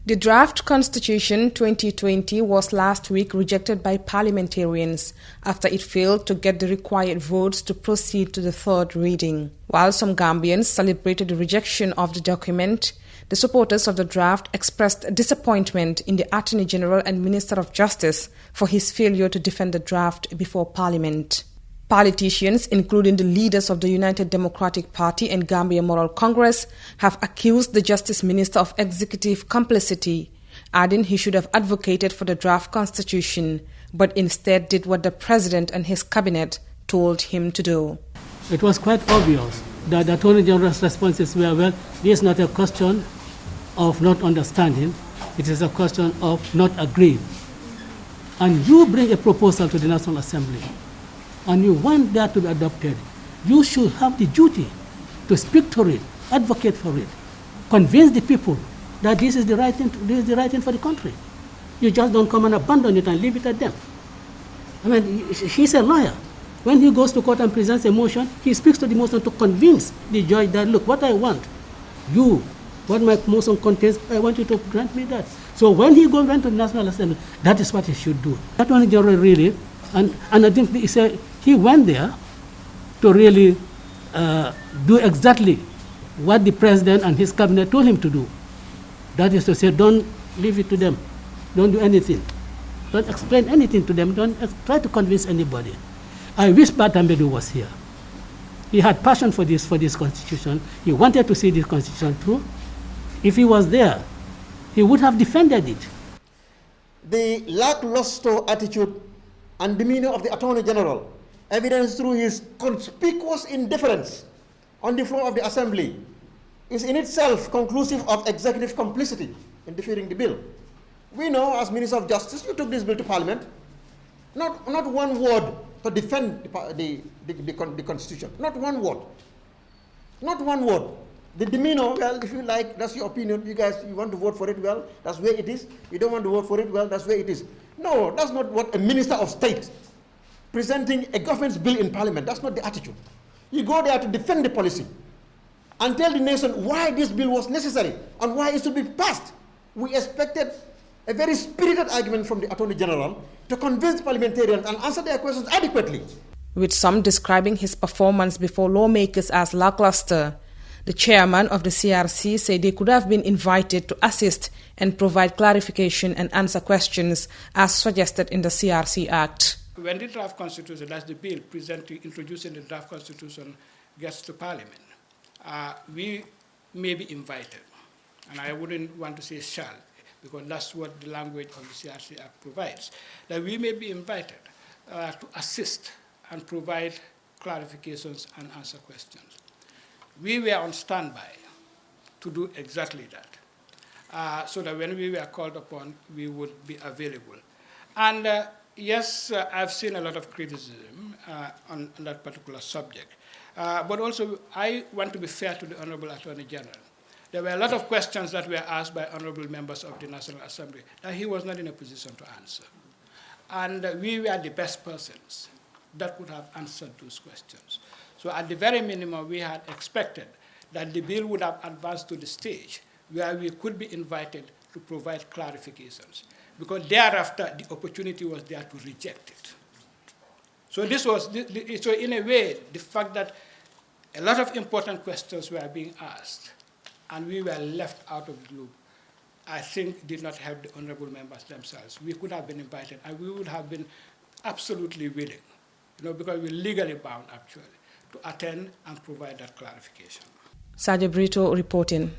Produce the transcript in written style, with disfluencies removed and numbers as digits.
The draft Constitution 2020 was last week rejected by parliamentarians after it failed to get the required votes to proceed to the third reading. While some Gambians celebrated the rejection of the document, the supporters of the draft expressed disappointment in the Attorney General and Minister of Justice for his failure to defend the draft before Parliament. Politicians, including the leaders of the United Democratic Party and Gambia Moral Congress, have accused the Justice Minister of executive complicity, adding he should have advocated for the draft constitution, but instead did what the President and his cabinet told him to do. It was quite obvious that the Attorney General's responses were, well, this is not a question of not understanding, it is a question of not agreeing. And you bring a proposal to the National Assembly, and you want that to be adopted, you should have the duty to speak to it, advocate for it, convince the people that this is the right thing for the country. You just don't come and abandon it and leave it at them. I mean, he's a lawyer. When he goes to court and presents a motion, he speaks to the motion to convince the judge that, look, what I want, what my motion contains, I want you to grant me that. So when he went to the National Assembly, that is what he should do. That Attorney General really, and I think he went there to really do exactly what the President and his cabinet told him to do. That is to say, don't leave it to them. Don't do anything. Don't explain anything to them. Don't try to convince anybody. I wish Batambedu was here. He had passion for this constitution. He wanted to see this constitution through. If he was there, he would have defended it. The lackluster attitude and demeanor of the Attorney General, evidenced through his conspicuous indifference on the floor of the Assembly, is in itself conclusive of executive complicity in defeating the bill. We know, as Minister of Justice, you took this bill to Parliament. Not one word to defend the Constitution. Not one word. Not one word. The demeanor, well, if you like, that's your opinion. You guys, you want to vote for it, well, that's where it is. You don't want to vote for it, well, that's where it is. No, that's not what a Minister of State presenting a government's bill in Parliament, that's not the attitude. You go there to defend the policy and tell the nation why this bill was necessary and why it should be passed. We expected a very spirited argument from the Attorney General to convince parliamentarians and answer their questions adequately. With some describing his performance before lawmakers as lackluster, the chairman of the CRC said they could have been invited to assist and provide clarification and answer questions as suggested in the CRC Act. When the draft constitution, that's the bill introducing the draft constitution, gets to Parliament, we may be invited, and I wouldn't want to say shall, because that's what the language of the CRC Act provides, that we may be invited to assist and provide clarifications and answer questions. We were on standby to do exactly that, so that when we were called upon, we would be available. And yes, I've seen a lot of criticism on that particular subject, but also I want to be fair to the Honorable Attorney General. There were a lot of questions that were asked by honorable members of the National Assembly that he was not in a position to answer. And we were the best persons that would have answered those questions. So at the very minimum, we had expected that the bill would have advanced to the stage where we could be invited to provide clarifications, because thereafter the opportunity was there to reject it. So so in a way, the fact that a lot of important questions were being asked and we were left out of the loop, I think did not help the honorable members themselves. We could have been invited and we would have been absolutely willing, because we're legally bound actually, to attend and provide that clarification. Sadio Brito reporting.